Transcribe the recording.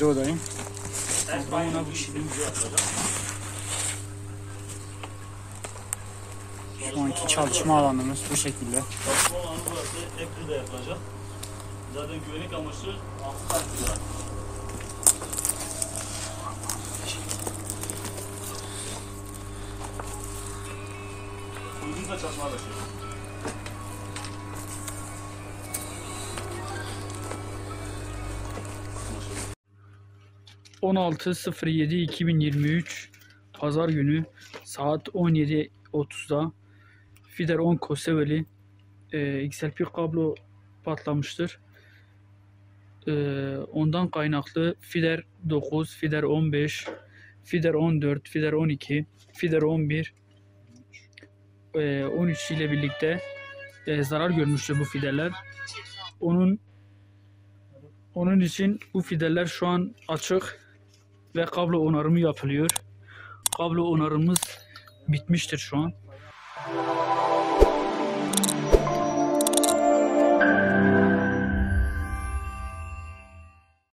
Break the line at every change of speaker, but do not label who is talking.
Odayım. Ona bu şey. Şu anki çalışma alanımız bu şekilde.
Çalışma alanı burası. Ekri de yapılacak. Zaten güvenlik amaçlı 6 taktik var. Uygun da çalışmaya başlıyor.
16.07.2023 Pazar günü saat 17.30'da Fider 10 Koseveli XLP kablo patlamıştır. Ondan kaynaklı Fider 9, Fider 15, Fider 14, Fider 12, Fider 11, 13 ile birlikte zarar görmüştür bu fiderler. Onun için bu fiderler şu an açık ve kablo onarımı yapılıyor. Kablo onarımımız bitmiştir şu an.